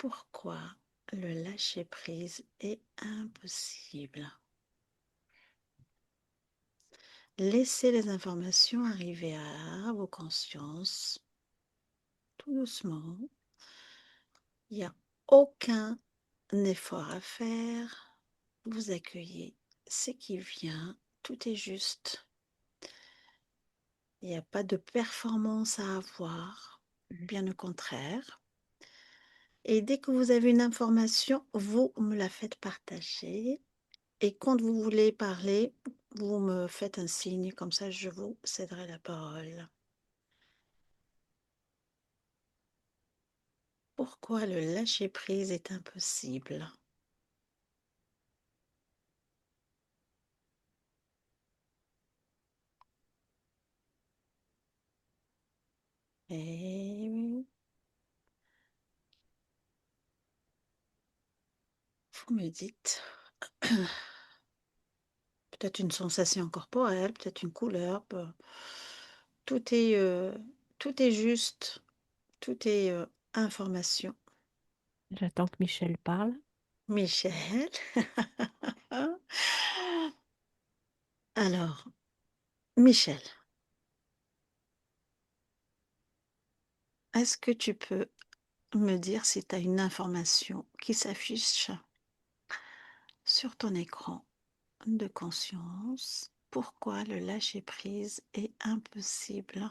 Pourquoi le lâcher-prise est impossible? Laissez les informations arriver à vos consciences tout doucement. Il n'y a aucun effort à faire. Vous accueillez ce qui vient. Tout est juste. Il n'y a pas de performance à avoir, bien au contraire. Et dès que vous avez une information, vous me la faites partager. Et quand vous voulez parler, vous me faites un signe, comme ça je vous céderai la parole. Pourquoi le lâcher-prise est impossible? Et vous me dites, peut-être une sensation corporelle, peut-être une couleur, tout est, euh, tout est juste, tout est information. J'attends que Michel parle. Michel, alors, Michel, est-ce que tu peux me dire si tu as une information qui s'affiche sur ton écran de conscience? Pourquoi le lâcher-prise est impossible?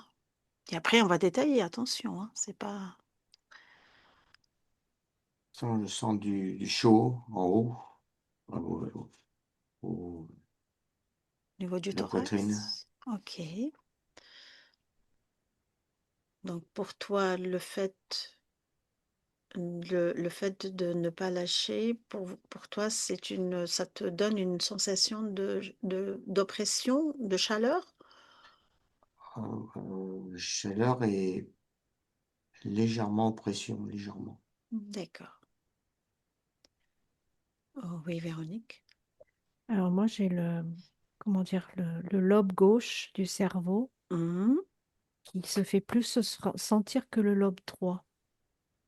Et après, on va détailler, attention, hein, c'est pas Je sens du chaud en haut, au- au niveau du de la poitrine. thorax. Ok. Donc pour toi, le fait de ne pas lâcher, pour toi, ça te donne une sensation d'oppression, de chaleur? Chaleur et légèrement pression, légèrement. D'accord. Oh oui, Véronique. Alors moi, j'ai comment dire, le lobe gauche du cerveau Mhm. qui se fait plus sentir que le lobe droit.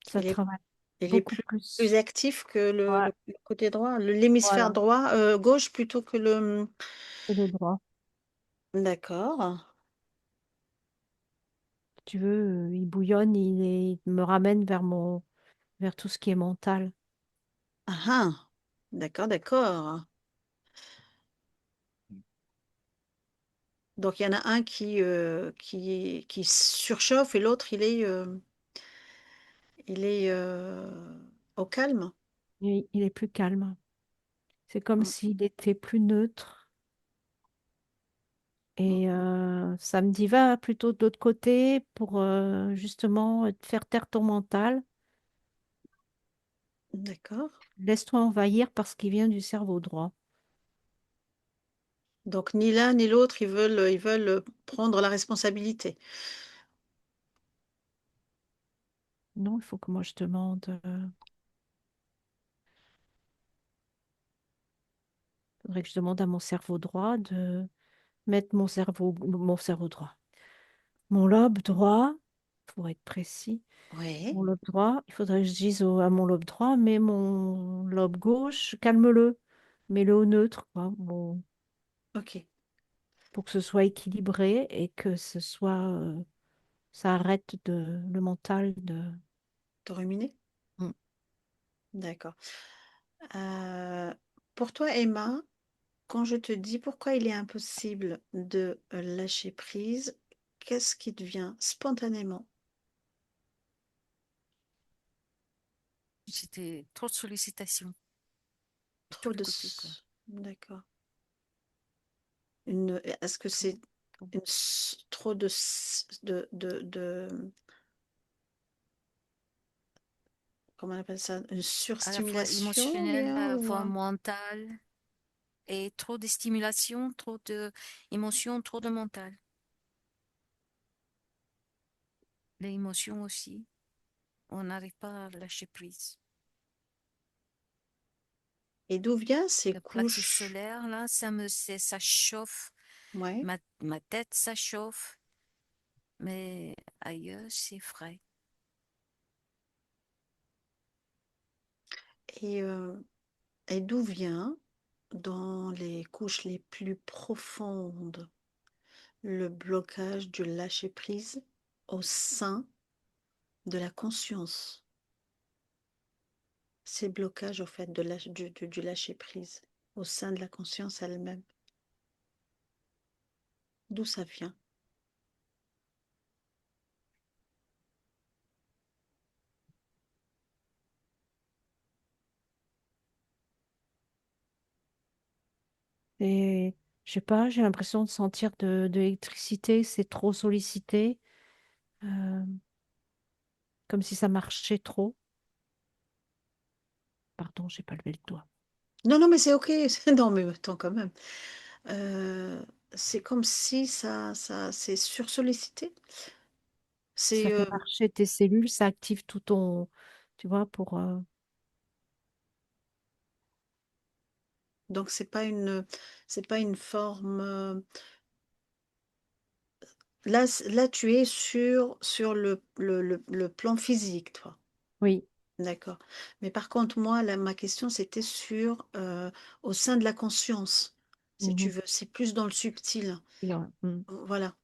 Ça Il est, travaille il est beaucoup plus plus. actif que Ouais, le côté droit, l'hémisphère voilà, droit, gauche plutôt que le... c'est le droit. D'accord. Si tu veux, il bouillonne, il me ramène vers tout ce qui est mental. Ah, ah. D'accord, d'accord. Donc il y en a un qui surchauffe et l'autre, il est au calme. Il est plus calme. C'est comme Mm. s'il était plus neutre. Et samedi, va plutôt de l'autre côté pour justement te faire taire ton mental. D'accord. Laisse-toi envahir par ce qui vient du cerveau droit. Donc ni l'un ni l'autre, ils veulent prendre la responsabilité. Non, il faut que moi je demande. Faudrait que je demande à mon cerveau droit de mettre mon cerveau droit, mon lobe droit, pour être précis. Oui, Mon lobe droit, il faudrait que je dise à mon lobe droit, mais mon lobe gauche, calme-le, mets-le au neutre, quoi. Bon, ok. pour que ce soit équilibré et que ça arrête le mental de. T'as ruminé? Mm. D'accord. Euh, pour toi, Emma, quand je te dis pourquoi il est impossible de lâcher prise, qu'est-ce qui te vient spontanément? C'était trop de sollicitations de tous Trop les de... côtés, quoi. D'accord. Est-ce que Trop, c'est trop. trop comment on appelle ça? Une À la fois surstimulation, émotionnel, bien, à la ou... fois mental, et trop de stimulation, trop de émotions, trop de mental. Les émotions aussi, on n'arrive pas à lâcher prise. Et d'où vient ces Le plexus couches? solaire, là, ça chauffe. Ouais. Ma tête, ça chauffe, mais ailleurs, c'est frais. Et d'où vient, dans les couches les plus profondes, le blocage du lâcher-prise au sein de la conscience? Ces blocages, au fait, du lâcher-prise au sein de la conscience elle-même, d'où ça vient? Et je sais pas, j'ai l'impression de sentir de l'électricité, c'est trop sollicité, euh, comme si ça marchait trop. Pardon, j'ai pas levé le doigt. Non, non, mais c'est ok. Non, mais attends quand même. Euh, c'est comme si c'est sursollicité. Ça C'est fait marcher tes cellules, ça active tout ton, tu vois, pour... donc c'est pas une forme. Là, là, tu es sur le plan physique, toi. Oui. D'accord. Mais par contre, moi, là, ma question, c'était au sein de la conscience, si tu Mhm. veux. C'est plus dans le subtil. Oui, ouais. Voilà.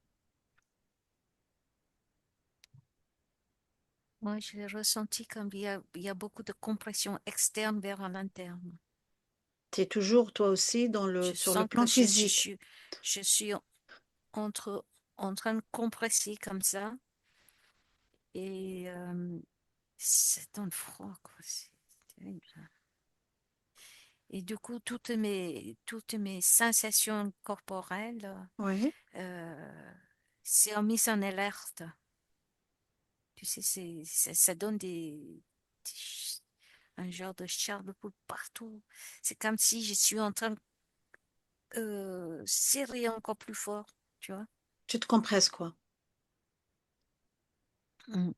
Moi, je l'ai ressenti comme il y a beaucoup de compression externe vers l'interne. Tu es toujours, toi aussi, Je sur le sens plan que physique. je suis entre, en train de compresser comme ça et ça donne froid, quoi. C'est terrible. Et du coup, toutes mes sensations corporelles, Oui. euh, c'est en mise en alerte. Tu sais, ça donne un genre de chair de poule partout. C'est comme si je suis en train de serrer encore plus fort, tu vois. Tu te compresses, quoi. Mm.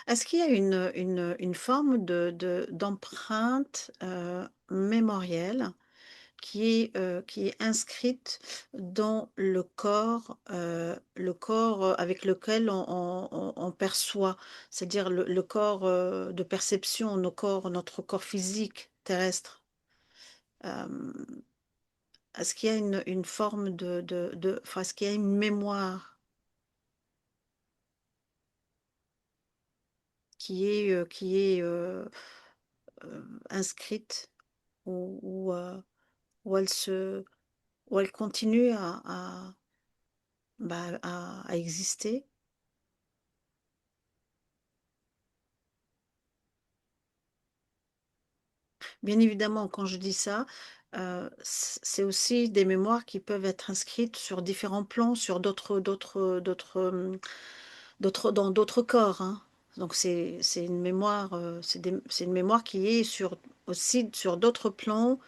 Est-ce qu'il y a une forme d'empreinte mémorielle qui est inscrite dans le corps avec lequel on perçoit, c'est-à-dire le corps de perception, notre corps physique terrestre? Euh, Est-ce qu'il y a une forme enfin, est-ce qu'il y a une mémoire qui est inscrite ou, où elle où elle continue à exister? Bien évidemment, quand je dis ça, c'est aussi des mémoires qui peuvent être inscrites sur différents plans, sur dans d'autres corps, hein. Donc c'est une mémoire, c'est une mémoire qui est aussi sur d'autres plans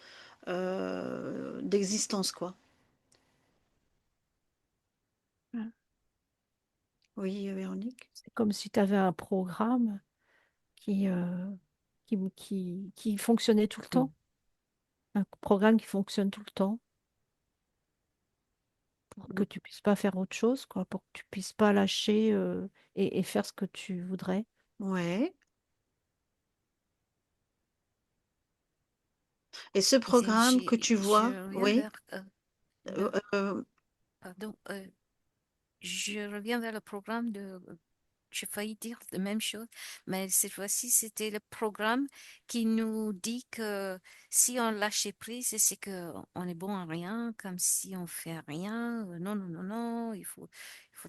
d'existence, quoi. Ouais. Oui, Véronique? C'est comme si tu avais un programme qui, qui fonctionnait tout le Mm. temps. Un programme qui fonctionne tout le temps pour que tu puisses pas faire autre chose, quoi, pour que tu puisses pas lâcher et faire ce que tu voudrais. Ouais. Et ce programme que tu vois, Je reviens oui, euh, vers- euh, pardon, je reviens vers le programme de, j'ai failli dire la même chose, mais cette fois-ci, c'était le programme qui nous dit que si on lâche prise, c'est que on est bon à rien, comme si on fait rien. Non, non, non, non, il faut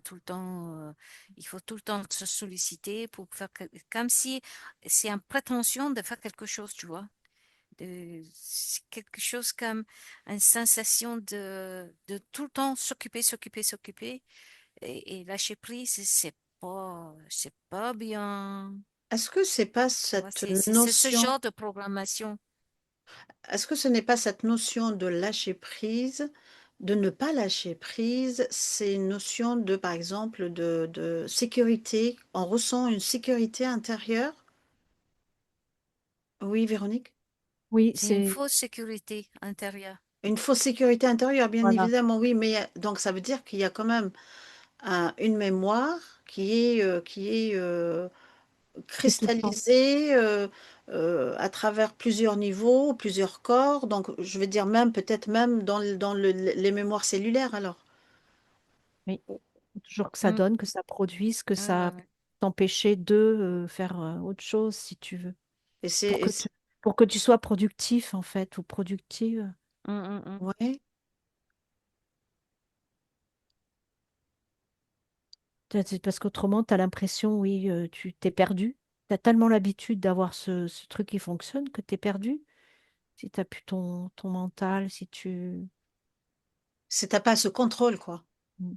tout le temps, il faut tout le temps se solliciter pour faire comme si c'est une prétention de faire quelque chose, tu vois. C'est quelque chose comme une sensation de tout le temps s'occuper, s'occuper, s'occuper. Et lâcher prise, c'est pas bien. est-ce que c'est pas Tu vois, cette c'est ce notion, genre de programmation. est-ce que ce n'est pas cette notion de lâcher prise, de ne pas lâcher prise, c'est une notion de, par exemple, de sécurité, on ressent une sécurité intérieure? Oui, Véronique? Oui, C'est une c'est fausse sécurité intérieure. Une fausse sécurité intérieure, bien voilà, évidemment, oui, mais donc ça veut dire qu'il y a quand même une mémoire qui est c'est tout le temps. cristallisée, à travers plusieurs niveaux, plusieurs corps. Donc, je veux dire même, peut-être même les mémoires cellulaires alors. Oui. Faut toujours que ça Mm. donne, que ça produise, que Ouais, ouais, ça ouais. t'empêcher de faire autre chose si tu veux. Et Pour c'est, que pour que tu sois productif, en fait, ou productive. Mm, mm, mm. ouais, C'est parce qu'autrement, tu as l'impression, oui, tu t'es perdu. Tu as tellement l'habitude d'avoir ce truc qui fonctionne que tu es perdu. Si tu n'as plus ton mental, si tu... t'as pas ce contrôle, quoi. Mm.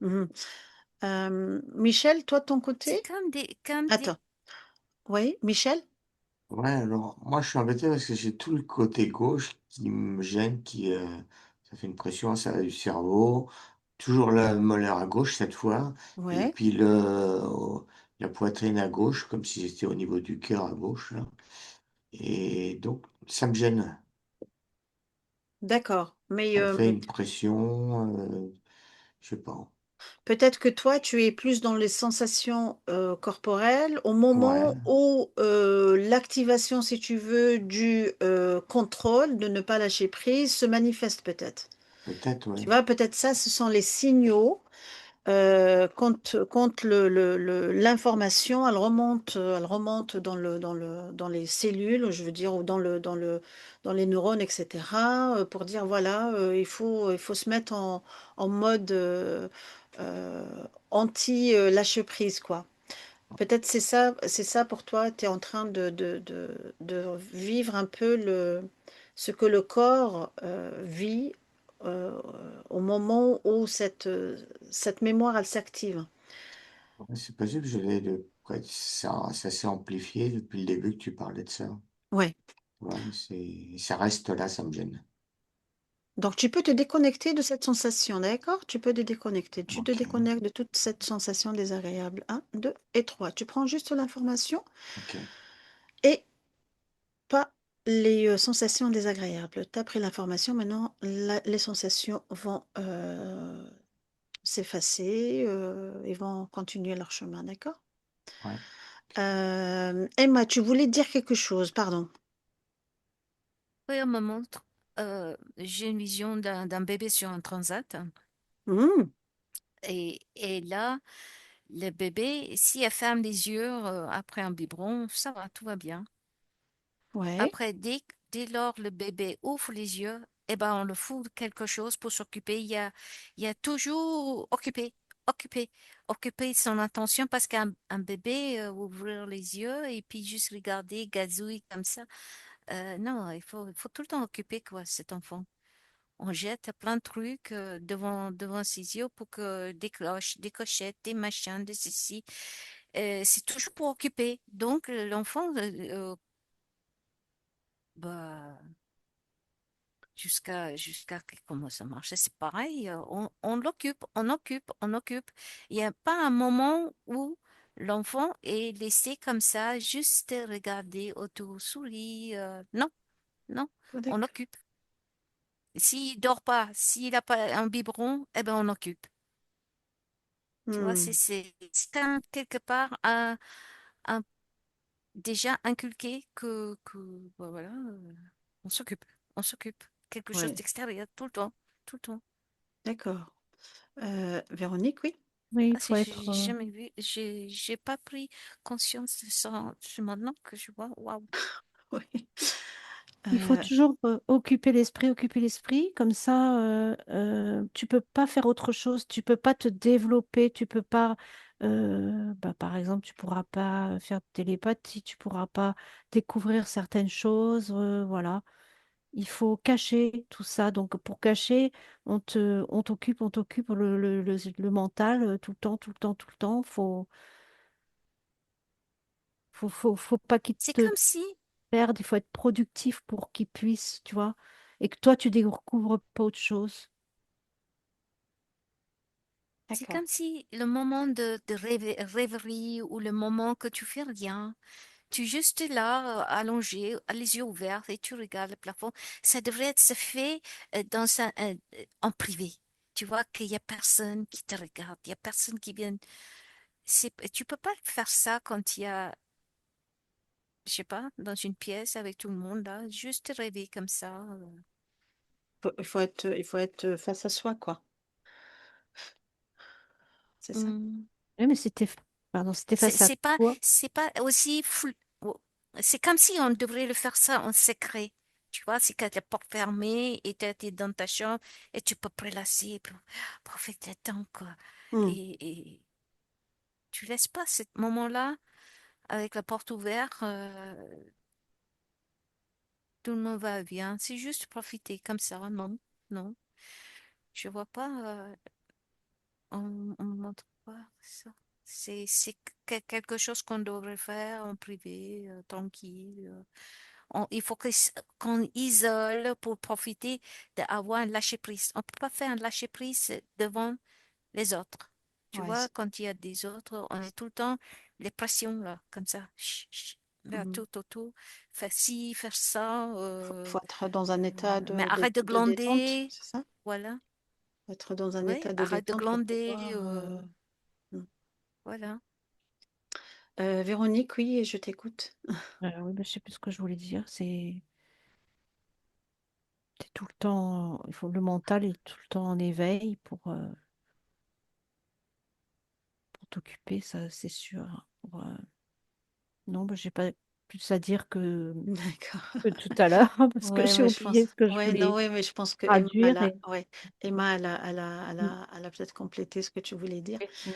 Mhm. Michel, toi, de ton C'est côté? comme des... Attends. Oui, Michel? Ouais, alors moi je suis embêté parce que j'ai tout le côté gauche qui me gêne, ça fait une pression ça, du cerveau, toujours la molaire à gauche cette fois, et Ouais, puis la poitrine à gauche, comme si c'était au niveau du cœur à gauche, là. Et donc ça me gêne. d'accord. Mais Ça me fait une pression, je sais pas. peut-être que toi, tu es plus dans les sensations corporelles au Ouais, moment où l'activation, si tu veux, du contrôle, de ne pas lâcher prise, se manifeste peut-être. peut-être, Tu ouais. vois, peut-être ça, ce sont les signaux. Quand l'information, elle remonte dans les cellules, je veux dire, ou dans les neurones, etc., pour dire, voilà, il faut se mettre en mode euh, anti-lâche-prise, quoi. Peut-être c'est ça pour toi, tu es en train de vivre un peu ce que le corps vit euh, au moment où cette mémoire, elle s'active. Ouais, c'est possible, ouais, ça s'est amplifié depuis le début que tu parlais de ça. Ouais. Ouais, ça reste là, ça me gêne. Donc tu peux te déconnecter de cette sensation, d'accord? Tu peux te déconnecter. Tu te Ok, déconnectes de toute cette sensation désagréable. Un, 2 et 3. Tu prends juste l'information ok, et pas les sensations désagréables. Tu as pris l'information, maintenant les sensations vont s'effacer et vont continuer leur chemin, d'accord? ouais. Emma, tu voulais dire quelque chose, pardon. Oui, on me montre. J'ai une vision d'un bébé sur un transat. Hmm, Et là, le bébé, si elle ferme les yeux après un biberon, ça va, tout va bien. ouais, Après, dès lors le bébé ouvre les yeux, eh ben, on le fout de quelque chose pour s'occuper. Il y a toujours occupé son attention parce qu'un bébé ouvrir les yeux et puis juste regarder, gazouiller comme ça. Non, il faut tout le temps occuper quoi, cet enfant. On jette plein de trucs devant ses yeux pour que des cloches, des cochettes, des machins, des ceci. C'est toujours pour occuper. Donc, l'enfant, bah, comment ça marche, c'est pareil. On l'occupe, on occupe, on occupe. Il n'y a pas un moment où l'enfant est laissé comme ça, juste regarder autour, sourire. Non, non, on d'accord. occupe. S'il dort pas, s'il n'a pas un biberon, eh ben on occupe. Tu vois, Hmm, c'est quelque part un- déjà inculqué que bah, voilà, on s'occupe, on s'occupe. Quelque chose ouais, d'extérieur tout le temps, tout le temps. d'accord. Véronique, oui. Oui, il Ah, faut être... j'ai jamais vu, j'ai pas pris conscience de ça. C'est maintenant que je vois, waouh. Oui. Il faut Euh, toujours occuper l'esprit, comme ça, tu peux pas faire autre chose, tu peux pas te développer, tu peux pas, bah, par exemple, tu pourras pas faire de télépathie, tu pourras pas découvrir certaines choses, voilà. Il faut cacher tout ça. Donc, pour cacher, on t'occupe le mental tout le temps, tout le temps, tout le temps. Faut pas qu'il C'est te comme si, perdre, il faut être productif pour qu'ils puissent, tu vois, et que toi, tu découvres pas autre chose. c'est d'accord. comme si le moment de rêverie ou le moment que tu fais rien. Tu es juste là, allongé, les yeux ouverts et tu regardes le plafond. Ça devrait être se fait en privé. Tu vois qu'il y a personne qui te regarde, il y a personne qui vient. Tu peux pas faire ça quand il y a je sais pas, dans une pièce avec tout le monde, là, juste rêver comme ça. Il faut être face à soi, quoi. C'est ça? Oui, mais pardon, c'était face à toi. C'est pas aussi oh, c'est comme si on devrait le faire ça en secret. Tu vois, c'est quand la porte fermée et t'es dans ta chambre et tu peux prélasser, profiter du temps, quoi. Hmm. Et tu laisses pas ce moment-là avec la porte ouverte, tout le monde va bien. C'est juste profiter comme ça, non, non. Je vois pas, on montre pas ça. C'est quelque chose qu'on devrait faire en privé, tranquille. Il faut qu'on isole pour profiter d'avoir un lâcher-prise. On peut pas faire un lâcher-prise devant les autres. Tu Ouais. vois, quand il y a des autres, on est tout le temps les pressions là, comme ça. Chut, chut, là, Mhm. tout, faire ci, faire ça. Faut être dans un état Mais arrête de de détente, glander. c'est ça? Voilà. Faut être dans un Oui, état de arrête de détente pour glander. pouvoir. Hmm. Voilà. Véronique, oui, je t'écoute. Oui, ben, je sais plus ce que je voulais dire. C'est tout le temps, le mental est tout le temps en éveil pour t'occuper, ça, c'est sûr. Non, ben, j'ai pas plus à dire D'accord. que tout à l'heure, parce que Ouais, j'ai mais je pense. oublié ce que je Ouais, non, voulais ouais, mais je pense que Emma, traduire. ouais, Emma, Mm, elle a peut-être complété ce que tu voulais dire. mm.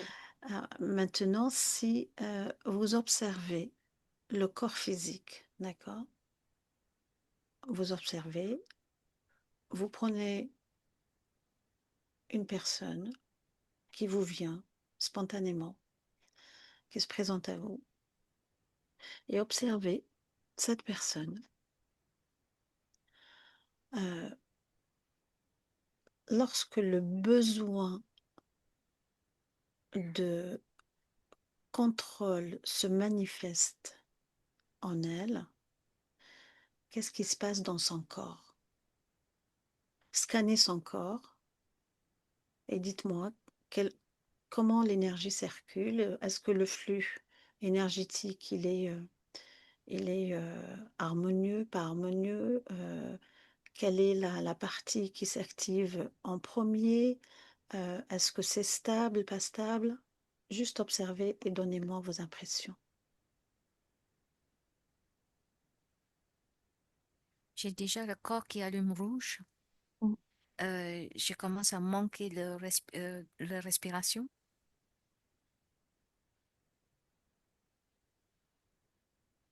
Maintenant, si vous observez le corps physique, d'accord? Vous observez, vous prenez une personne qui vous vient spontanément, qui se présente à vous, et observez cette personne. euh, Lorsque le besoin de contrôle se manifeste en elle, qu'est-ce qui se passe dans son corps? Scannez son corps et dites-moi comment l'énergie circule. Est-ce que le flux énergétique, il est harmonieux, pas harmonieux? Quelle est la partie qui s'active en premier? Est-ce que c'est stable, pas stable? Juste observez et donnez-moi vos impressions. J'ai déjà le corps qui allume rouge. Mm. Je commence à manquer la respiration.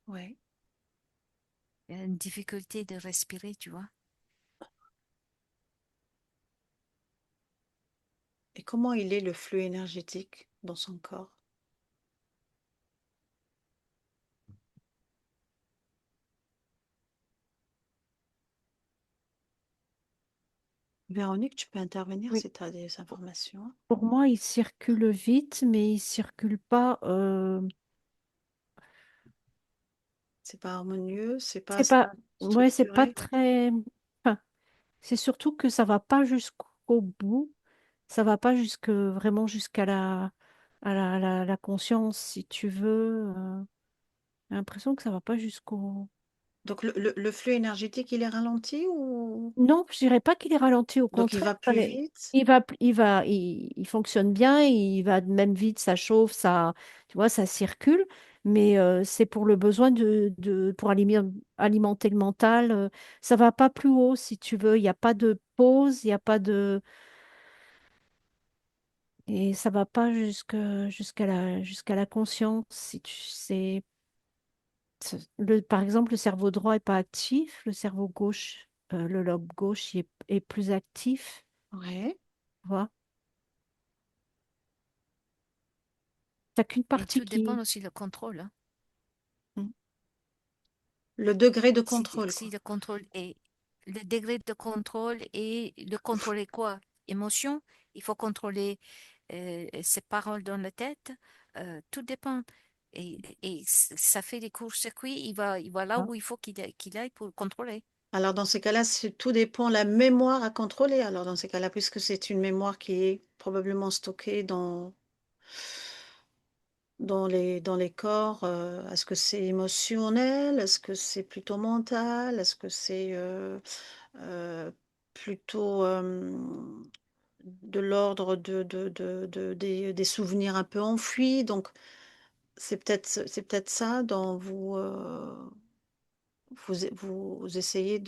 Ouais. Il y a une difficulté de respirer, tu vois. Et comment il est le flux énergétique dans son corps? Véronique, tu peux intervenir Oui. si tu as des informations. Pour moi, il circule vite, mais il circule pas. C'est pas harmonieux, c'est pas C'est pas, ouais, c'est pas structuré. très. Enfin, c'est surtout que ça va pas jusqu'au bout. Ça va pas vraiment jusqu'à la conscience, si tu veux. J'ai l'impression que ça va pas jusqu'au. Donc le flux énergétique, il est ralenti ou Non, je dirais pas qu'il est ralenti, au donc il contraire. va plus vite? Il fonctionne bien, il va même vite, ça chauffe, tu vois, ça circule, mais c'est pour le besoin pour alimenter le mental. Ça va pas plus haut, si tu veux. Il n'y a pas de pause, il n'y a pas de, et ça va pas jusqu'à la conscience. Si tu par exemple, le cerveau droit est pas actif, le cerveau gauche, le lobe gauche est plus actif. Ouais. Tu vois. T'as qu'une Et partie tout dépend qui. aussi du contrôle, hein. Mm. Le degré de Si, contrôle, si quoi. le contrôle est le degré de contrôle et le contrôler quoi? Émotion, il faut contrôler ses paroles dans la tête. Tout dépend. Et ça fait des courts-circuits. Il va là Hein. où il faut qu'il aille pour contrôler. Alors dans ces cas-là, tout dépend la mémoire à contrôler. Alors dans ces cas-là, puisque c'est une mémoire qui est probablement stockée dans les corps? Est-ce que c'est émotionnel? Est-ce que c'est plutôt mental? Est-ce que c'est euh, plutôt de l'ordre des souvenirs un peu enfouis? Donc, c'est peut-être ça dont vous essayez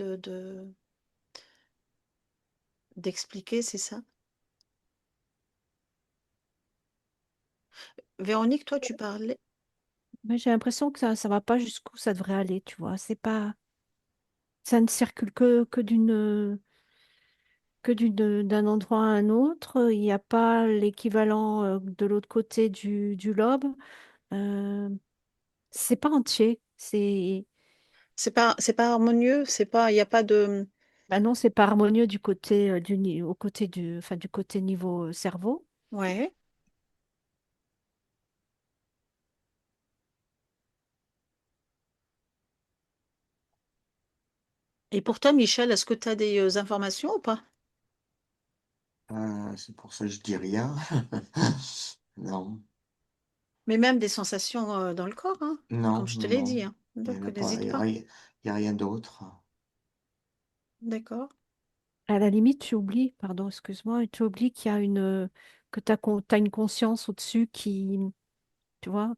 d'expliquer, c'est ça? Véronique, toi, tu parlais. Mais j'ai l'impression que ça va pas jusqu'où ça devrait aller, tu vois. C'est pas, ça ne circule d'un endroit à un autre. Il n'y a pas l'équivalent de l'autre côté du lobe. Euh, c'est pas entier. C'est pas harmonieux, c'est pas, il n'y a pas de. Bah non, c'est pas harmonieux du côté au côté enfin, du côté niveau cerveau. Ouais. Et pour toi, Michel, est-ce que tu as des informations ou pas? C'est pour ça que je dis rien. Non, Mais même des sensations dans le corps, hein, non, comme je te non, l'ai non. dit, hein. Il n'y en Donc, a pas. n'hésite pas. Il y a rien d'autre. D'accord. À la limite, tu oublies, pardon, excuse-moi, tu oublies qu'il y a que t'as une conscience au-dessus qui, tu vois,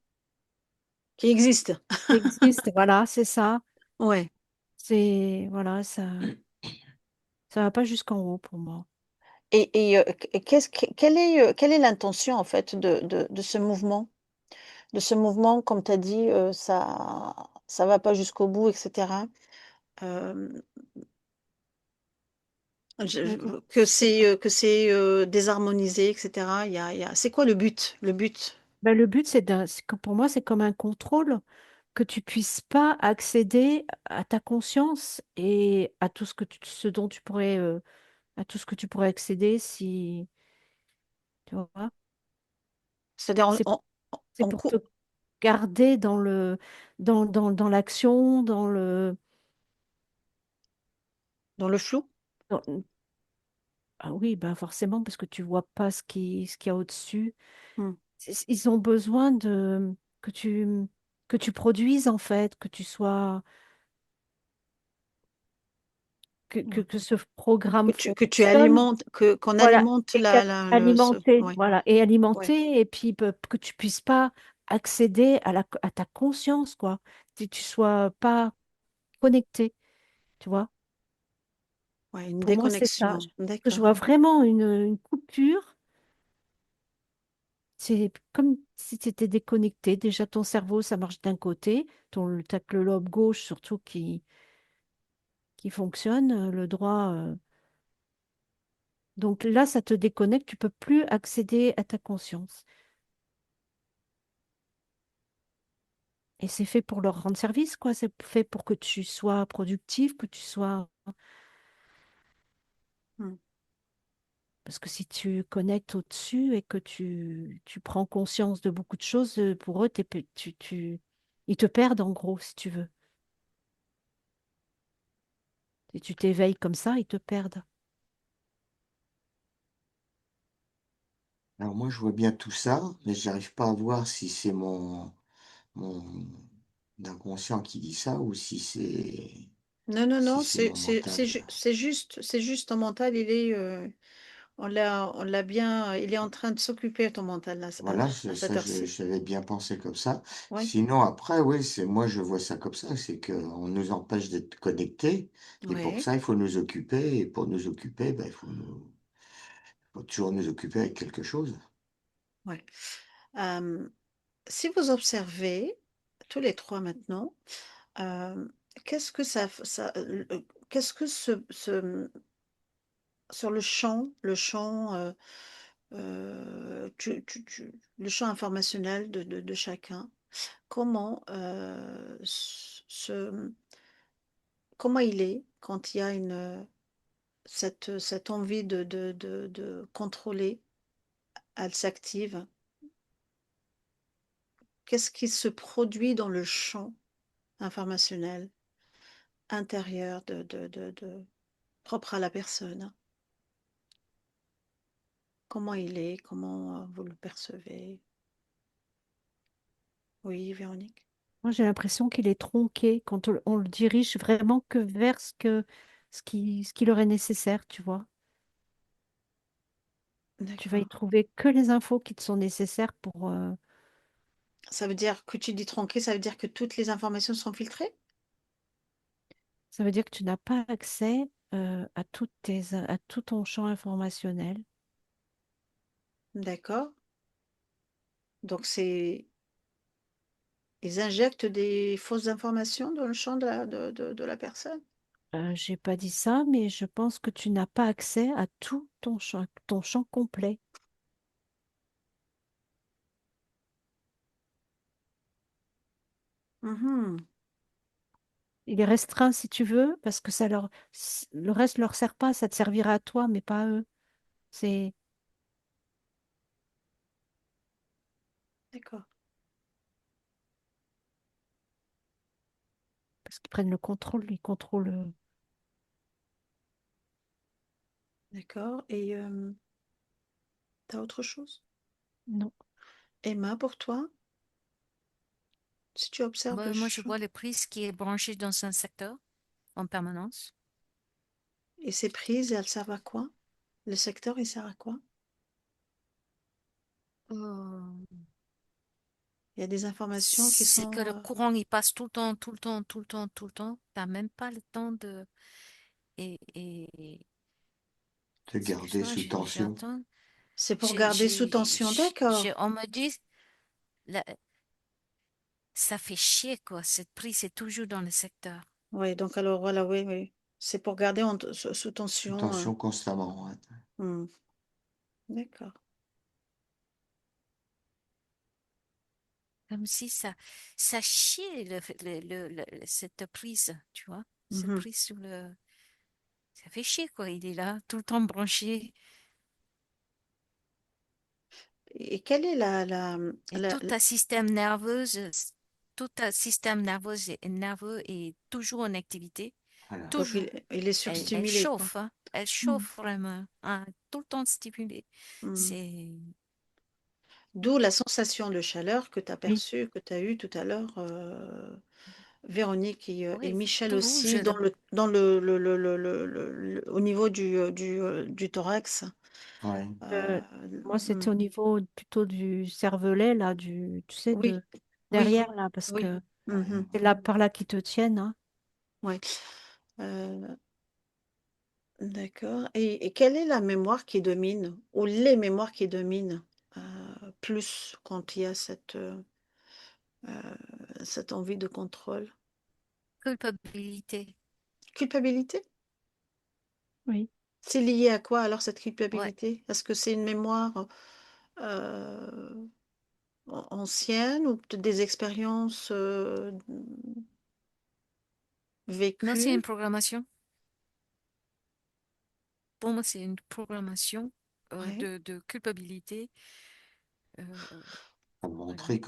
Qui existe. qui existe. Voilà, c'est ça. Ouais. Voilà, ça va pas jusqu'en haut pour moi. Et quelle est l'intention, en fait, de ce mouvement? De ce mouvement, comme tu as dit, ça va pas jusqu'au bout, etc. Euh, Mais que c'est désharmonisé, etc. C'est quoi le but? Le but? ben, le but, c'est que pour moi, c'est comme un contrôle, que tu puisses pas accéder à ta conscience et à tout ce dont tu pourrais, à tout ce que tu pourrais accéder si, tu vois. C'est-à-dire, C'est, c'est on pour te coupe garder dans l'action, dans le flou? dans- ah oui, ben forcément, parce que tu vois pas ce qu'il y a au-dessus. Hmm. Ils ont besoin que tu, que tu produises, en fait, que tu sois, Ouais. que ce programme Que tu fonctionne. alimentes, qu'on Voilà, alimente et ouais, voilà, et ouais, alimenter, et puis que tu puisses pas accéder à ta conscience, quoi. Que tu sois pas connecté, tu vois. ouais, une Pour moi, c'est ça. déconnexion. Je D'accord. vois vraiment une coupure. C'est comme si tu étais déconnecté. Déjà, ton cerveau, ça marche d'un côté. T'as que le lobe gauche, surtout, qui fonctionne. Le droit. Donc là, ça te déconnecte. Tu peux plus accéder à ta conscience. Et c'est fait pour leur rendre service, quoi. C'est fait pour que tu sois productif, que tu sois. Hmm. Parce que si tu connectes au-dessus et que tu prends conscience de beaucoup de choses, pour eux, ils te perdent en gros, si tu veux. Si tu t'éveilles comme ça, ils te perdent. Alors moi, je vois bien tout ça, mais j'arrive pas à voir si c'est mon inconscient qui dit ça ou Non, non, si non, c'est mon mental. c'est juste ton mental, on l'a bien, il est en train de s'occuper ton mental là, Voilà, à cette heure-ci. j'avais bien pensé comme ça. Ouais, Sinon, après, oui, c'est moi, je vois ça comme ça, c'est qu'on nous empêche d'être connectés, et pour ouais, ça, il faut nous occuper, et pour nous occuper, ben, faut toujours nous occuper avec quelque chose. ouais. Euh, Si vous observez tous les trois maintenant, euh, qu'est-ce que qu'est-ce que sur le champ, le champ informationnel de chacun, comment comment il est quand il y a cette envie de contrôler, elle s'active. Qu'est-ce qui se produit dans le champ informationnel intérieur propre à la personne? Comment il est? Comment vous le percevez? Oui, Véronique. Moi, j'ai l'impression qu'il est tronqué quand on le dirige vraiment que vers ce qui leur est nécessaire, tu vois. Tu vas y D'accord. trouver que les infos qui te sont nécessaires pour... Ça veut dire que tu dis tronqué, ça veut dire que toutes les informations sont filtrées? Ça veut dire que tu n'as pas accès à tout ton champ informationnel. D'accord. Donc ils injectent des fausses informations dans le champ de la personne. J'ai pas dit ça, mais je pense que tu n'as pas accès à tout ton champ complet. Mhm. Il est restreint si tu veux, parce que le reste leur sert pas, ça te servira à toi, mais pas à eux. C'est D'accord. parce qu'ils prennent le contrôle, ils contrôlent. D'accord. Et t'as autre chose? Non. Emma, pour toi, si tu observes le Moi, je champ vois le prise qui est branché dans un secteur en permanence. et ces prises, elles servent à quoi? Le secteur, il sert à quoi? Euh, Il y a des informations qui c'est que sont... le courant, il passe tout le temps, tout le temps, tout le temps, tout le temps. T'as même pas le temps de... Et te garder excuse-moi, sous tension. j'attends. C'est pour garder sous tension, d'accord. On me dit, la- ça fait chier, quoi. Cette prise est toujours dans le secteur. Oui, donc alors voilà, oui, oui. C'est pour garder sous Sous tension. tension constamment, ouais. Hmm. D'accord. Comme si ça chiait cette prise, tu vois. Cette Mhm. prise sous le... Ça fait chier, quoi. Il est là, tout le temps branché. Et quelle est Et tout un système nerveux est toujours en activité. Voilà. donc Toujours. il est Elle surstimulé, quoi. chauffe, hein. Elle Mm. chauffe vraiment, hein. Tout le temps stimulée. Hmm. C'est... D'où la sensation de chaleur que tu as Oui. perçue, que tu as eue tout à l'heure, Véronique et Oui, Michel tout rouge. aussi, au niveau du thorax. Ouais. Euh, Euh, Moi, hmm. c'était au niveau plutôt du cervelet, là, tu sais, Oui, oui, derrière, là, parce oui. que Mhm. c'est là par là qu'ils te tiennent, hein. Ouais. Euh, d'accord. Et quelle est la mémoire qui domine, ou les mémoires qui dominent plus quand il y a cette envie de contrôle? Culpabilité. Culpabilité? Oui. C'est lié à quoi alors cette Ouais. culpabilité? Est-ce que c'est une mémoire euh, ancienne ou peut-être des expériences Non, c'est une vécues? programmation. Pour moi, c'est une programmation Ouais. de culpabilité. Euh, Pour voilà. montrer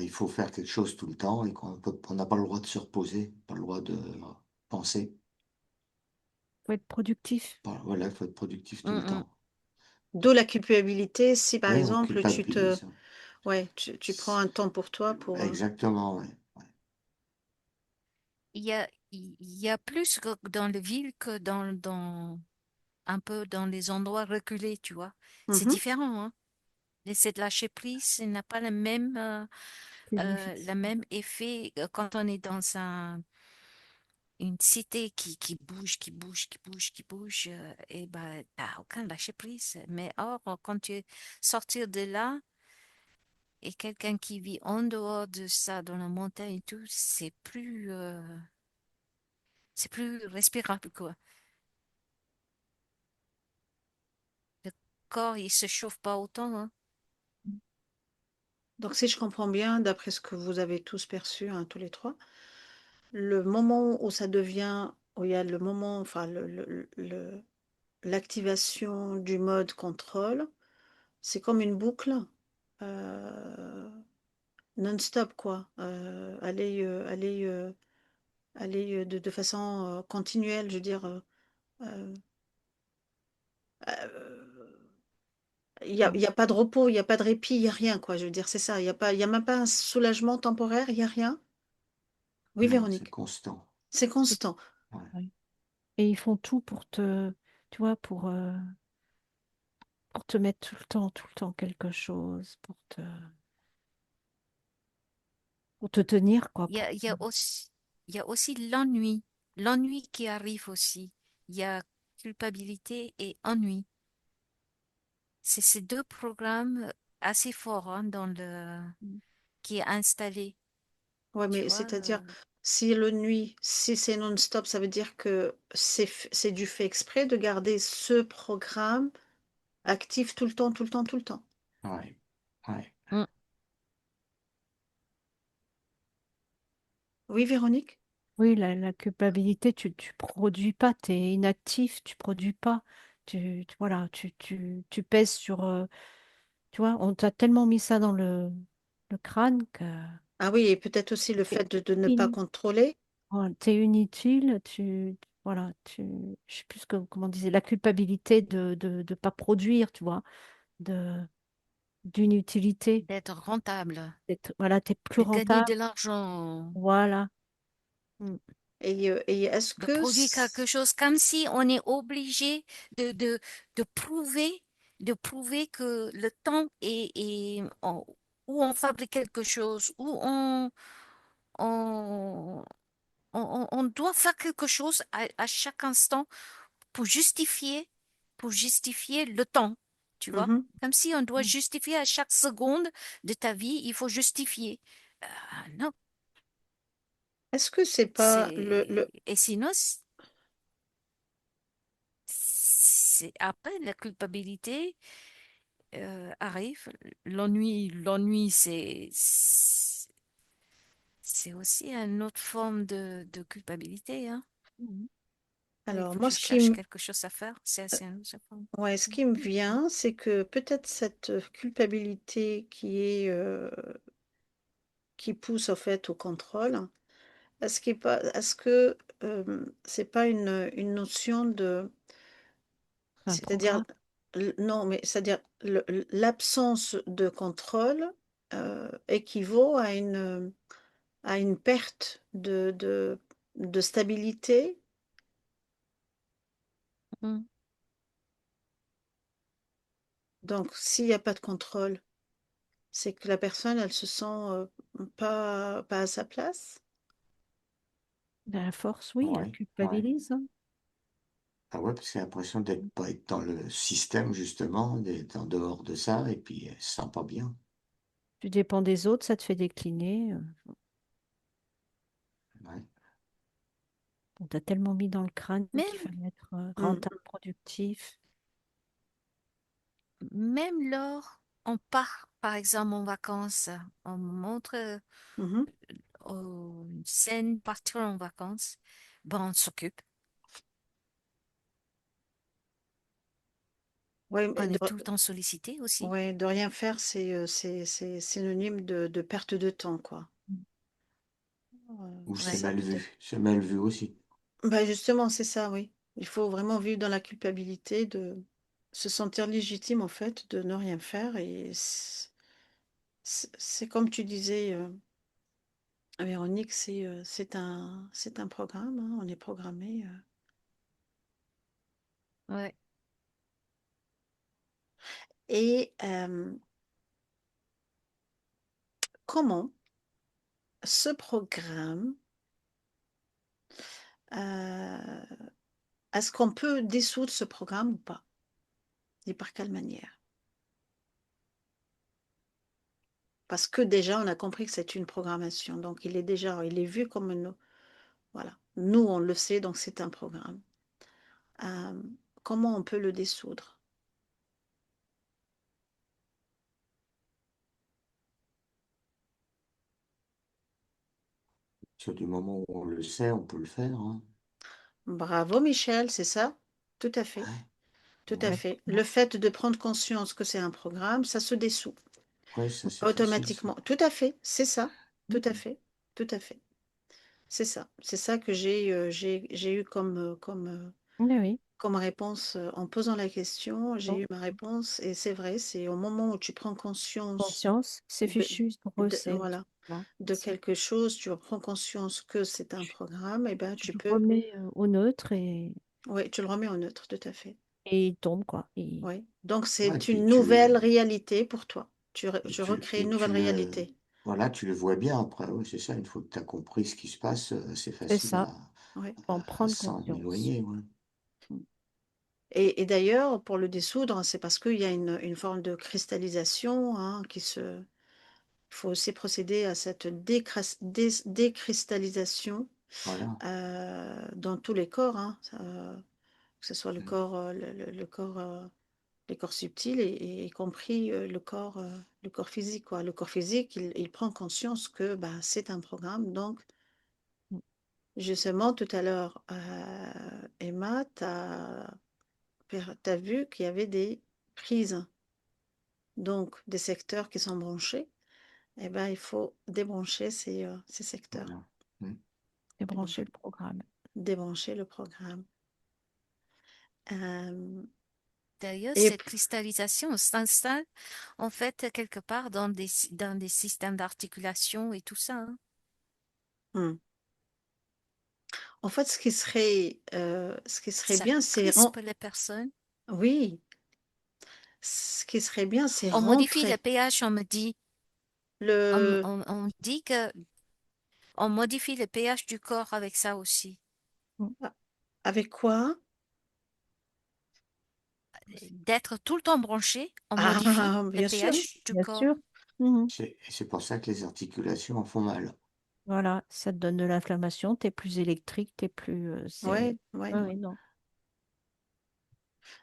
il faut faire quelque chose tout le temps et on n'a pas le droit de se reposer, pas le droit de penser. Faut être productif. Voilà, il faut être productif tout le Mm, mm. temps. D'où la culpabilité si par Oui, on exemple culpabilise. ouais, tu prends un temps pour toi pour... Exactement, ouais. Ouais. Il y a plus que dans les villes que un peu dans les endroits reculés, tu vois. C'est Mhm, différent, hein. Et cette lâcher prise, ça n'a pas C'est difficile. le même effet quand on est dans une cité qui bouge, qui bouge, qui bouge, qui bouge, et ben, t'as aucun lâcher prise. Mais or, quand tu sortir de là, et quelqu'un qui vit en dehors de ça, dans la montagne et tout, c'est plus respirable, quoi. Le corps, il se chauffe pas autant, hein. donc si je comprends bien, d'après ce que vous avez tous perçu, hein, tous les trois, le moment où ça devient, où il y a le moment, enfin l'activation du mode contrôle, c'est comme une boucle euh, non-stop, quoi. Aller de façon continuelle, je veux dire. Euh, Mm. il y a pas de repos, il n'y a pas de répit, il n'y a rien, quoi. Je veux dire, c'est ça. Il y a même pas un soulagement temporaire, il n'y a rien. Oui, Non, c'est Véronique, constant. c'est Et, constant. Ouais. ouais. Et ils font tout tu vois, pour te mettre tout le temps quelque chose, pour te tenir, quoi. Il y a, il y a aussi l'ennui. L'ennui qui arrive aussi. Il y a culpabilité et ennui. C'est ces deux programmes assez forts hein, qui est installé. Ouais, Tu mais vois, c'est-à-dire, si le nuit, si c'est non-stop, ça veut dire que c'est du fait exprès de garder ce programme actif tout le temps, tout le temps, tout le temps. Ouais. Ouais. Mm. Oui, Véronique? Oui, la culpabilité, tu produis pas, tu es inactif, tu produis pas. Voilà, tu pèses sur. Tu vois, on t'a tellement mis ça dans le crâne que Ah oui, et peut-être aussi le t'es fait de ne pas inutile. contrôler. Voilà, t'es inutile, voilà, je sais plus comment on disait, la culpabilité de pas produire, tu vois, de, d'inutilité. D'être rentable, Voilà, t'es plus de gagner rentable. de l'argent, Voilà. Mm. Et est-ce de que... produire quelque chose comme si on est obligé de, de, de prouver, de prouver que le temps où on fabrique quelque chose, on, on doit faire quelque chose à chaque instant pour pour justifier le temps, tu vois? Mhm. Comme si on doit justifier à chaque seconde de ta vie, il faut justifier. Non, Est-ce que c'est pas et sinon, après la culpabilité arrive. L'ennui, c'est aussi une autre forme de culpabilité, hein. Mhm. Il Alors, faut que moi, je cherche quelque chose à faire. C'est assez une autre forme. ouais, ce qui me vient, c'est que peut-être cette culpabilité qui pousse en fait au contrôle, est-ce que c'est pas une notion de, Un c'est-à-dire, programme. non, mais c'est-à-dire l'absence de contrôle équivaut à une perte de stabilité. Mm. Donc, s'il n'y a pas de contrôle, c'est que la personne, elle se sent pas à sa place. À force, oui, elle Ouais. Ouais. culpabilise, hein. Ah ouais, parce que j'ai l'impression d'être pas être dans le système, justement, d'être en dehors de ça, et puis elle se sent pas bien. Tu dépends des autres, ça te fait décliner. Ouais. On t'a tellement mis dans le crâne qu'il Même, fallait être Mm. rentable, productif. même lors, on part, par exemple, en vacances, on montre Mhm. une scène partir en vacances, bon, on s'occupe. Ouais, On est tout le temps sollicité aussi. ouais, de rien faire, c'est synonyme de perte de temps, quoi. Ou C'est c'est Ouais. ça mal peut-être. vu. C'est mal vu aussi. Bah justement, c'est ça, oui. Il faut vraiment vivre dans la culpabilité de se sentir légitime, en fait, de ne rien faire. Et c'est comme tu disais, Véronique, c'est un programme, hein, on est programmé. Ouais. Et comment ce programme, euh, est-ce qu'on peut dissoudre ce programme ou pas? Et par quelle manière? Parce que déjà, on a compris que c'est une programmation. Donc, il est vu comme une, voilà. Nous, on le sait, donc c'est un programme. Euh, Comment on peut le dissoudre? Sur du moment où on le sait, on peut le faire, hein. Bravo, Michel, c'est ça? Tout à fait. Ouais. Tout à Ouais. fait. Le fait de prendre conscience que c'est un programme, ça se dissout Ouais, ça c'est facile, ça. automatiquement. Tout à fait, c'est ça. Tout Mm. à fait. Tout à fait. C'est ça. C'est ça que j'ai eu comme, Oui, oui. comme réponse en posant la question, j'ai Non. eu ma réponse et c'est vrai, c'est au moment où tu prends conscience Conscience, c'est de, fichu pour eux, c'est voilà, voilà, de c'est- quelque chose, tu prends conscience que c'est un programme, et ben tu tu le peux, remets au neutre ouais, tu le remets en neutre, tout à fait. et il tombe, quoi. Oui. Donc Ouais, et c'est puis une nouvelle réalité pour toi. Tu recrées une tu nouvelle réalité. voilà, tu le vois bien après. Oui, c'est ça. Une fois que tu as compris ce qui se passe, c'est C'est facile ça, Ouais. faut en à prendre s'en conscience. éloigner. Ouais. Et d'ailleurs, pour le dissoudre, c'est parce qu'il y a une forme de cristallisation hein, qui se. Il faut aussi procéder à cette décristallisation Voilà. dans tous les corps, hein, que ce soit le Mm. corps, le corps, les corps subtils et y compris le corps physique, quoi. Le corps physique, il prend conscience que bah, c'est un programme. Donc, Mm. justement, tout à l'heure, Emma, tu as vu qu'il y avait des prises, donc des secteurs qui sont branchés. Eh ben, il faut débrancher ces secteurs, Voilà. Mm. Débrancher débrancher, le programme. débrancher le programme. Euh, D'ailleurs, et cette cristallisation s'installe en fait quelque part dans des systèmes d'articulation et tout ça, hein. hmm. En fait, ce qui serait Ça bien, c'est crispe les personnes. oui, ce qui serait bien, c'est On modifie le rentrer pH, le on dit que on modifie le pH du corps avec ça aussi. Mm. avec quoi? D'être tout le temps branché, on modifie Ah, le bien sûr. Oui, pH du bien corps. sûr. Mhm. C'est pour ça que les articulations en font mal. Voilà, ça te donne de l'inflammation, t'es plus électrique, t'es plus... c'est... Ouais, ouais. Ouais, ouais, non.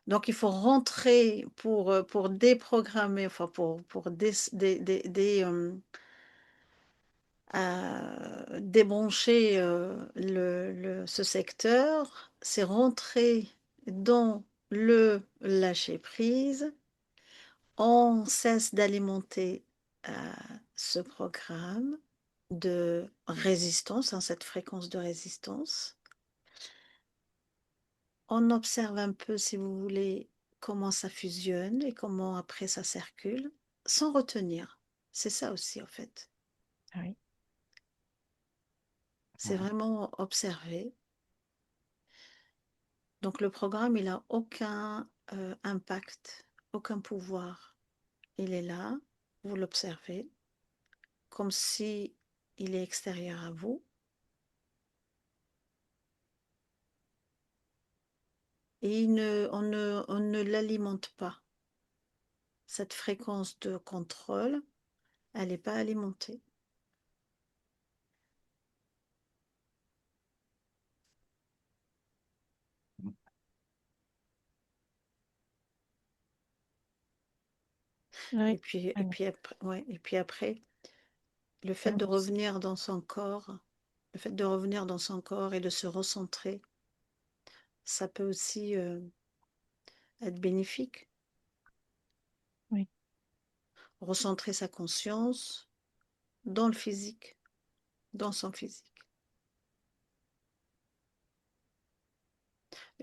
Donc, il faut rentrer pour déprogrammer, enfin, pour débrancher ce secteur, c'est rentrer dans le lâcher-prise. On cesse d'alimenter ce programme de résistance, hein, cette fréquence de résistance. On observe un peu, si vous voulez, comment ça fusionne et comment après ça circule, sans retenir. C'est ça aussi, en fait. Ah oui. C'est vraiment observer. Donc le programme, il n'a aucun impact, aucun pouvoir. Il est là, vous l'observez, comme si il est extérieur à vous. Et on ne l'alimente pas. Cette fréquence de contrôle, elle n'est pas alimentée. Ouais. Ouais. Et puis après, le fait de Merci. revenir dans son corps, le fait de revenir dans son corps et de se recentrer, ça peut aussi être bénéfique. Oui. Recentrer sa conscience dans le physique, dans son physique.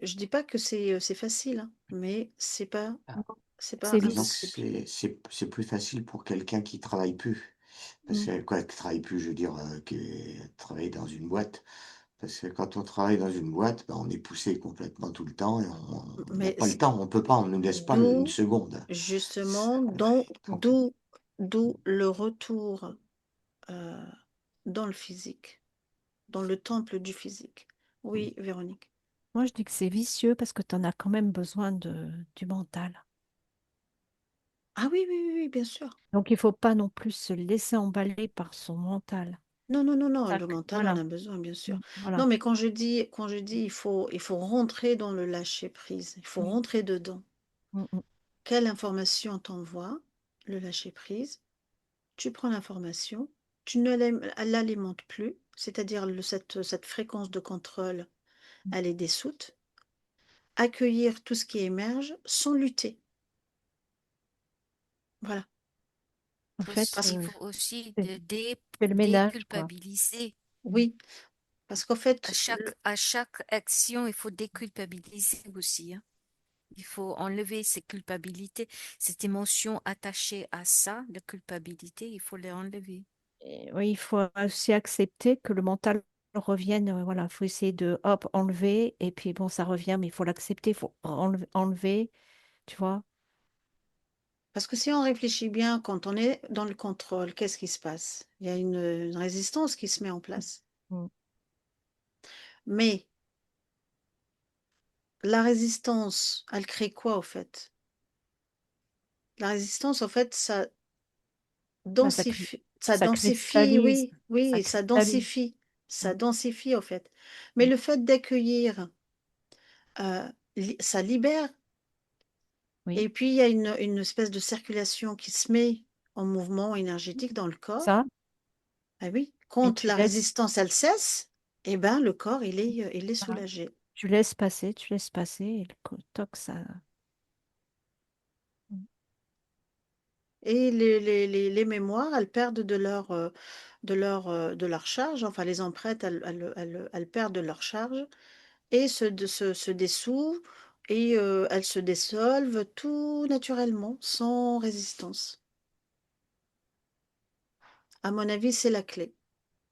Je dis pas que c'est facile, hein, mais Ah, c'est pas C'est disons que vite. impossible. c'est plus facile pour quelqu'un qui travaille plus. Parce Mm. que, quoi, qui travaille plus, je veux dire, qui travaille dans une boîte. Parce que quand on travaille dans une boîte, ben, on est poussé complètement tout le temps et on n'a Mais pas le temps, on peut pas, on ne nous laisse pas une d'où seconde. justement, Donc, d'où le retour euh, dans le physique, dans le temple du physique. mm, Oui, Véronique. Moi, je dis que c'est vicieux parce que tu en as quand même besoin du mental. Ah oui, oui, oui, oui, bien sûr. Donc, il faut pas non plus se laisser emballer par son mental. Non, non, non, non, Ça, le mental en voilà. a besoin, bien sûr. Voilà. Non, mais quand je dis il faut rentrer dans le lâcher prise, il faut Oui. rentrer dedans. Mm, mm. Quelle information t'envoie le lâcher prise? Tu prends l'information, tu ne l'alimentes plus, c'est-à-dire cette fréquence de contrôle, elle est dissoute. Accueillir tout ce qui émerge sans lutter. Voilà. En fait, Parce Il faut aussi c'est c'est le ménage, quoi. déculpabiliser. oui, Parce qu'en À fait, à chaque action, il faut déculpabiliser aussi, hein. Il faut enlever ces culpabilités, cette émotion attachée à ça, la culpabilité, il faut les enlever. Et oui, il faut aussi accepter que le mental revienne. Voilà, il faut essayer de, hop, enlever. Et puis, bon, ça revient, mais il faut l'accepter. Il faut enlever, tu vois. parce que si on réfléchit bien, quand on est dans le contrôle, qu'est-ce qui se passe? Il y a une résistance qui se met en place. Mm. Mais la résistance, elle crée quoi, au fait? La résistance, en fait, Bah, ça ça densifie, cristallise. oui, Ça oui, cristallise. ça Mm. densifie, en fait. Mais Mm. le fait d'accueillir, ça libère. Oui, Et puis, il y a une espèce de circulation qui se met en mouvement énergétique dans le corps. ça. Ah oui, Et quand la résistance, elle cesse, eh ben, le corps, il est voilà, soulagé. tu laisses passer. Et toc, ça. Mm. Et les mémoires, elles perdent de leur charge, enfin les empreintes, elles perdent de leur charge et se dessouent et elles se dissolvent tout naturellement, sans résistance. À mon avis, c'est la clé.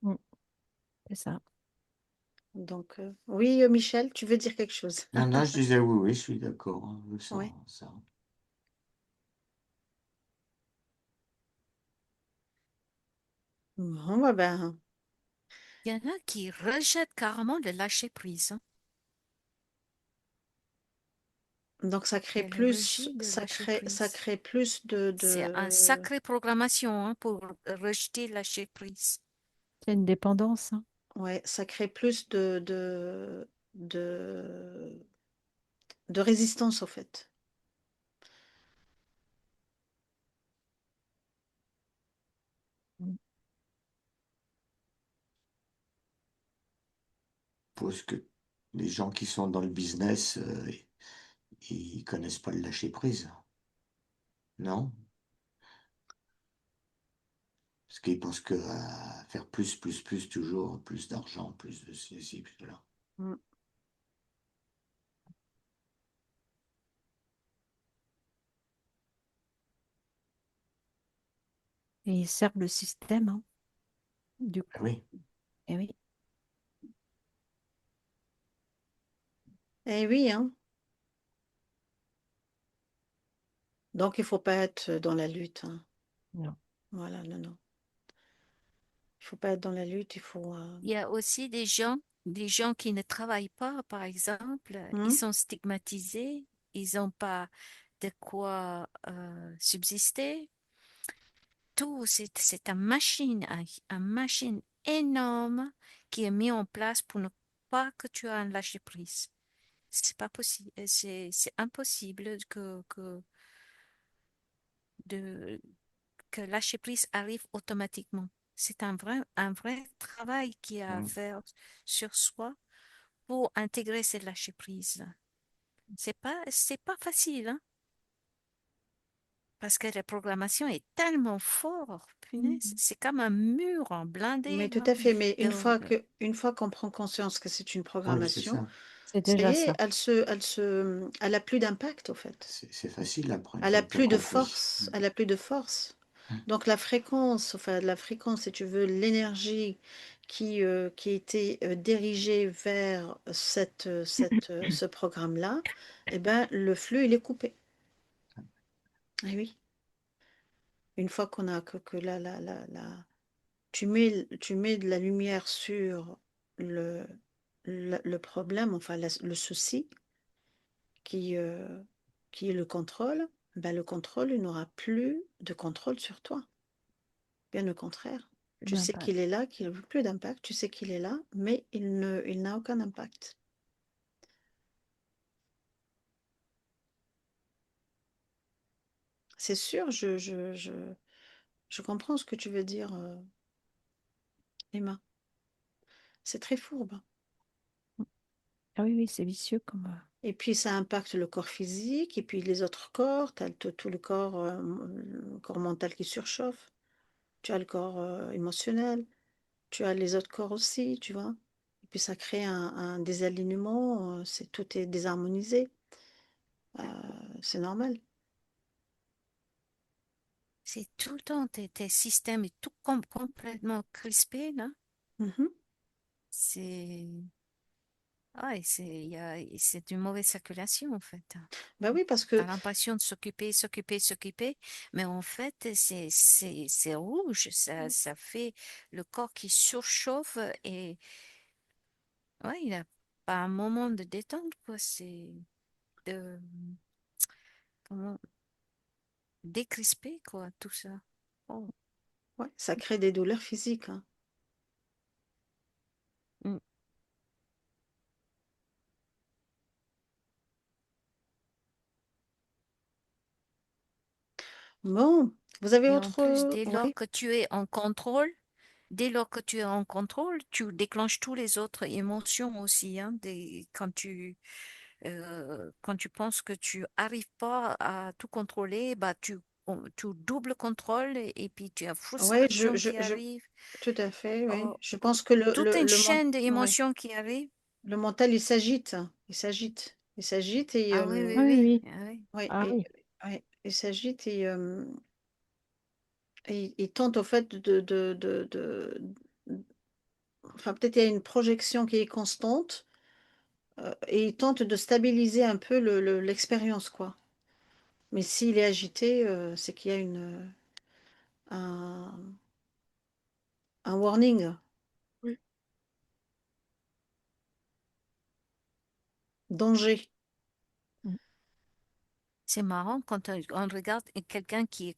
Mm. C'est ça. Donc, oui, Michel, tu veux dire quelque chose? Non, non, je disais oui, oui, je suis d'accord, hein, je sens Oui. ça. Bon, bah ben, Il y en a qui rejettent carrément le lâcher prise, hein. donc Il y a le rejet de lâcher ça prise. crée plus C'est un sacré programmation, hein, pour rejeter lâcher prise. C'est une dépendance, hein. ouais, ça crée plus de, de résistance, au fait. Mm. Parce que les gens qui sont dans le business, ils connaissent pas le lâcher prise, non? Parce qu'ils pensent que faire plus, toujours, plus d'argent, plus de ceci, plus de là. Mm. Et ils servent le système, hein, du Ah coup. oui, Et oui. Eh oui, hein. Donc, il faut pas être dans la lutte, hein. Non. Voilà, non, non. Il faut pas être dans la lutte, il faut... Il y a aussi des gens qui ne travaillent pas, par exemple, ils hmm. sont stigmatisés, ils n'ont pas de quoi subsister. Tout, c'est un machine énorme qui est mis en place pour ne pas que tu aies un lâcher prise. C'est pas possible, c'est impossible de, que lâcher prise arrive automatiquement. C'est un vrai travail qu'il y a à Mm. faire sur soi pour intégrer ces lâcher prise. C'est pas facile, hein, parce que la programmation est tellement forte, punaise, Mm. c'est comme un mur en blindé, Mais tout là. à fait, mais Donc, une fois qu'on prend conscience que c'est une Oui, c'est programmation, ça. C'est ça y déjà est, ça. elle a plus d'impact, au fait. C'est facile après, une Elle fois a que tu as plus de compris. force, elle a plus de force. Mm. Donc la fréquence, si tu veux, l'énergie qui était dirigée vers ce programme-là, eh ben, le flux, il est coupé. Ah oui. Une fois qu'on a que tu mets de la lumière sur le, le problème, enfin le souci, qui, euh, qui est le contrôle, ben, le contrôle, il n'aura plus de contrôle sur toi. Bien au contraire. Tu sais D'impact. qu'il est là, qu'il n'a plus d'impact, tu sais qu'il est là, mais il n'a aucun impact. C'est sûr, je comprends ce que tu veux dire, Emma. C'est très fourbe. Ah oui, oui, c'est vicieux comme. Et puis ça impacte le corps physique, et puis les autres corps, tu as tout le corps mental qui surchauffe, tu as le corps émotionnel, tu as les autres corps aussi, tu vois. puis ça crée un désalignement, tout est désharmonisé. Euh, c'est normal. C'est tout le temps, tes systèmes est tout complètement crispé, là. Mhm. C'est, ah, et c'est une mauvaise circulation, en fait. Bah oui, parce T'as que l'impression de s'occuper, mais en fait, c'est rouge. Ça fait le corps qui surchauffe et ouais, il n'a pas un moment de détente, quoi. C'est de, comment, décrisper, quoi, tout ça. Oh. ouais, ça crée des douleurs physiques, hein. Mm. Bon, vous avez Et en autre... plus, dès lors Oui, que tu es en contrôle, dès lors que tu es en contrôle, tu déclenches tous les autres émotions aussi, hein, quand tu penses que tu arrives pas à tout contrôler, bah tu double contrôle et puis tu as ouais, frustration qui arrive, tout à fait, oui. oh, Je pense que toute une chaîne ouais, d'émotions qui arrivent. le mental, il s'agite. Il s'agite et... Ah oui, oui, Ah oui, oui. oui. Ah oui. ouais, Ah oui. ouais, il s'agite et il tente au fait enfin, peut-être il y a une projection qui est constante et il tente de stabiliser un peu l'expérience, quoi. Mais s'il est agité, c'est qu'il y a un, un warning, Oui. danger. Mm. C'est marrant quand on regarde quelqu'un qui est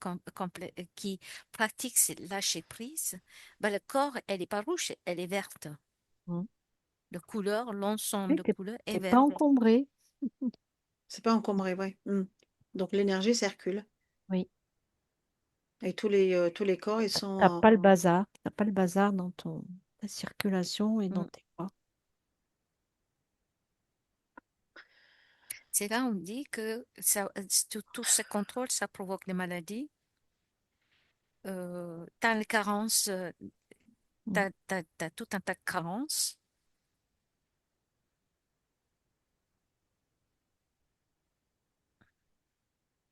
qui pratique ce lâcher prise, ben le corps, elle est pas rouge, elle est verte. Mm. De couleur, l'ensemble Oui, de couleurs est t'es pas vert. encombré. C'est pas encombré, ouais. Donc l'énergie circule Oui. et tous les corps, ils sont T'as pas le bazar. T'as pas le bazar dans ta circulation et dans Mm. tes corps. C'est là où on dit que tout ce contrôle, ça provoque des maladies. T'as les carences, Mm. t'as tout un tas de carences.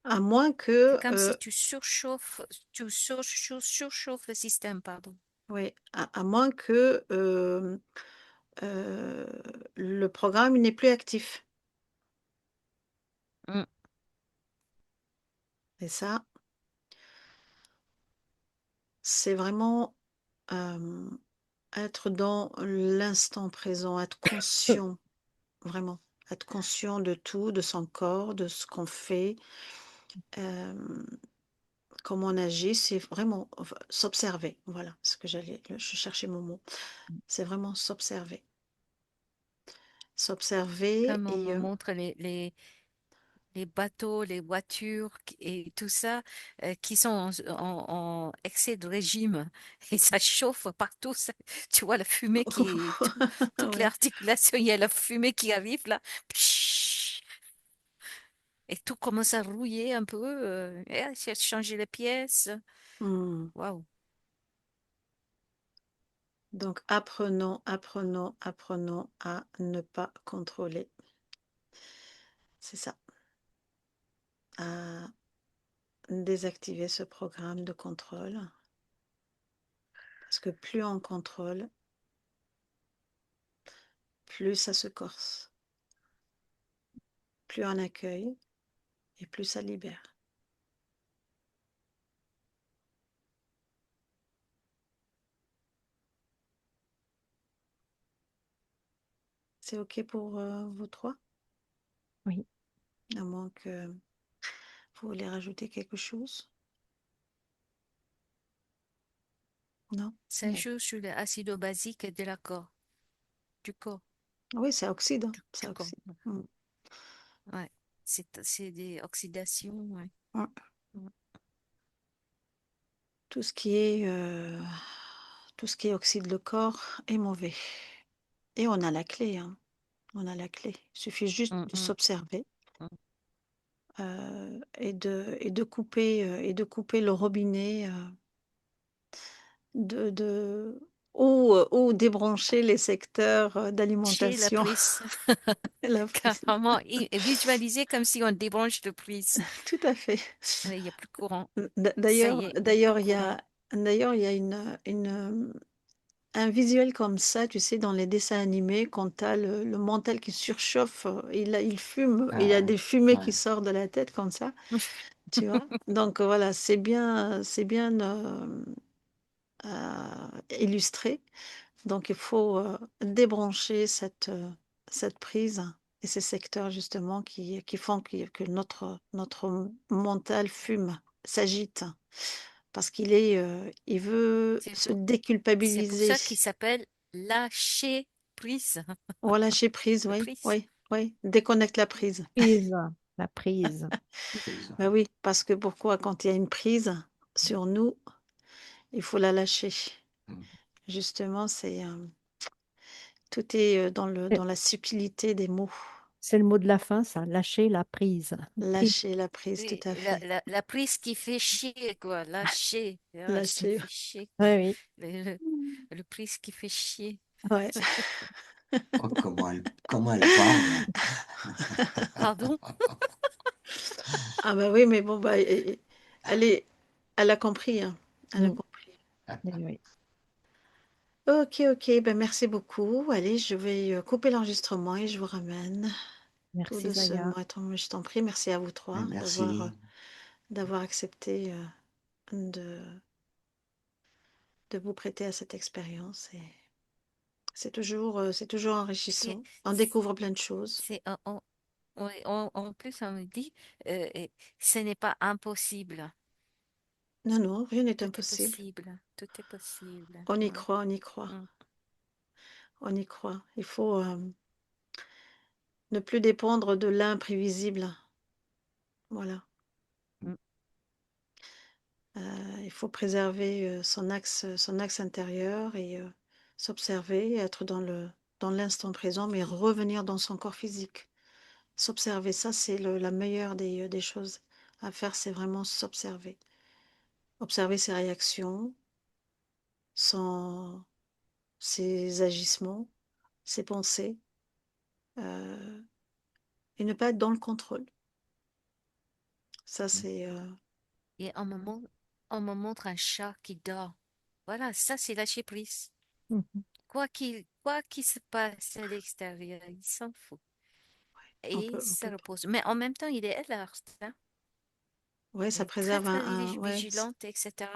à moins C'est que, comme si tu surchauffes le système, pardon. ouais, à moins que euh, le programme il n'est plus actif. Mm. Et ça, c'est vraiment euh, être dans l'instant présent, être conscient, vraiment, être conscient de tout, de son corps, de ce qu'on fait, euh, comment on agit, c'est vraiment enfin, s'observer. Voilà ce que je cherchais mon mot. C'est vraiment s'observer. S'observer Comme on et me montre les bateaux, les voitures et tout ça qui sont en excès de régime et ça chauffe partout. Tu vois la fumée qui est toutes les ouais. articulations, il y a la fumée qui arrive là. Pshhh. Et tout commence à rouiller un peu. Et j'ai changé les pièces. Hmm. Waouh. Donc apprenons à ne pas contrôler. C'est ça. À désactiver ce programme de contrôle. Parce que plus on contrôle, plus ça se corse. Plus on accueille et plus ça libère. C'est OK pour vous trois? Oui. À moins que vous voulez rajouter quelque chose? Non? Ça Bon. joue sur l'acido basique de la corps, du corps, Oui, ça oxyde, hein. du Ça corps. oxyde. Hmm. Ouais. C'est des oxydations. Ouais. Ouais. Mm. Tout ce qui est, tout ce qui oxyde le corps est mauvais. Et on a la clé, hein. On a la clé. Il suffit juste Mm, de mm, s'observer mm. et de couper le robinet de ou débrancher les secteurs Chez la d'alimentation. prise, La prise. carrément, et visualiser comme si on débranche le prise. Tout à fait. Il n'y a plus de courant. Ça D'ailleurs, y est, il n'y a plus d'ailleurs, de il y courant. d'ailleurs, il y a un visuel comme ça, tu sais, dans les dessins animés, quand tu as le mental qui surchauffe, il fume, il y a Ah, des fumées qui ouais. sortent de la tête comme ça, tu vois. Donc voilà, c'est bien illustré. Donc il faut débrancher cette prise et ces secteurs justement qui font que notre mental fume, s'agite, parce il veut C'est se pour, c'est pour déculpabiliser. ça qu'il s'appelle lâcher prise. On lâcher prise, Le oui, prise. oui, oui. Déconnecte la prise. Prise, la prise. Prise. Ben oui, parce que pourquoi, quand il y a une prise sur nous, il faut la lâcher. Mm. Justement, tout est C'est dans la subtilité des mots. c'est le mot de la fin, ça, lâcher la prise. Prise. Lâcher la prise, tout Oui, à fait. la prise qui fait chier, quoi. Lâcher. Ah, ça me Lâcher, fait chier. Oui, oui. Le, le prise qui fait chier. ouais. Oh, comment elle parle. Pardon? Ah bah oui, mais bon, bah, elle est, elle a compris, hein. Elle a Mm. compris. Oui, oui. Ok, ok, ben merci beaucoup. Allez, je vais couper l'enregistrement et je vous ramène tout Merci, doucement. Zaya. Attends, je t'en prie, merci à vous trois Merci. d'avoir accepté de, de vous prêter à cette expérience. Et c'est toujours C'est, enrichissant. On découvre plein de choses. c'est, ouais, en plus, on me dit, ce n'est pas impossible. Non, non, rien n'est Tout est impossible. possible. Tout est possible. On y Ouais. croit, on y croit, Mm. on y croit. Il faut ne plus dépendre de l'imprévisible. Voilà. Mm. Il faut préserver son axe intérieur et s'observer, être dans l'instant présent, mais revenir dans son corps physique. S'observer, ça, c'est la meilleure des choses à faire, c'est vraiment s'observer. Observer ses réactions, son, ses agissements, ses pensées, euh, et ne pas être dans le contrôle. Ça, c'est... Et on me montre un chat qui dort. Voilà, ça, c'est lâcher prise. Mhm. Quoi qu'il se passe à l'extérieur, il s'en fout. on Et il peut, on se peut, repose. Mais en même temps, il est alerte, hein. ouais, Il ça est très, préserve très ouais, vigilante, etc.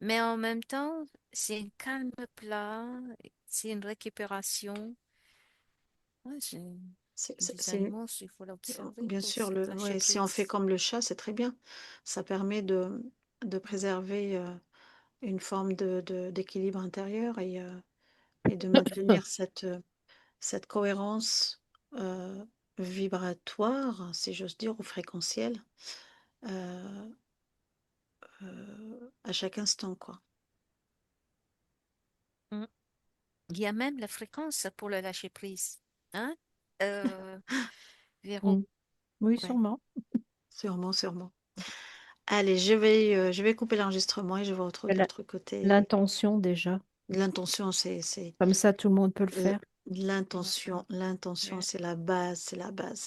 Mais en même temps, c'est un calme plat, c'est une récupération. Ouais, les c'est animaux, il faut l'observer bien pour sûr, cette lâcher ouais, si on fait prise. comme le chat, c'est très bien. Ça permet de préserver une forme d'équilibre intérieur et de maintenir cette cohérence euh, vibratoire, si j'ose dire, ou fréquentielle, euh, à chaque instant, quoi. Mm. Il y a même la fréquence pour le lâcher prise. Hein? Euh, Véro. Mm. Oui, Ouais, sûrement. sûrement, sûrement. Allez, je vais couper l'enregistrement et je vous retrouve de La- l'autre côté. L'intention déjà. L'intention, Comme ça, tout le monde peut le faire. l'intention, Ouais. c'est la base, c'est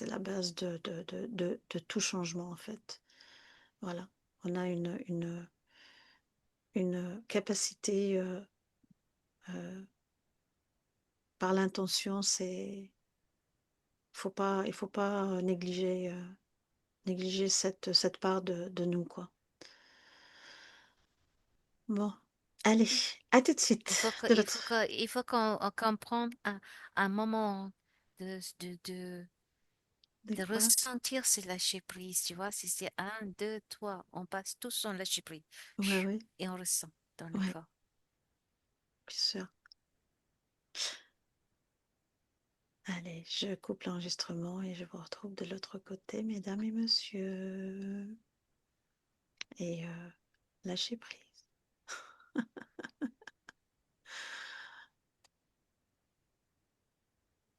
la base de tout changement, en fait. Voilà. On a une capacité euh, par l'intention, il faut pas négliger cette part de nous, quoi. Bon, allez, à tout de suite. De l'autre. Il faut qu'on prenne un moment De de quoi? ressentir ce lâcher prise, tu vois. Si c'est un, deux, trois, on passe tous en lâcher prise. Ouais, ouais, Et on ressent dans le ouais, corps. bien sûr. Allez, je coupe l'enregistrement et je vous retrouve de l'autre côté, mesdames et messieurs. Et lâchez prise.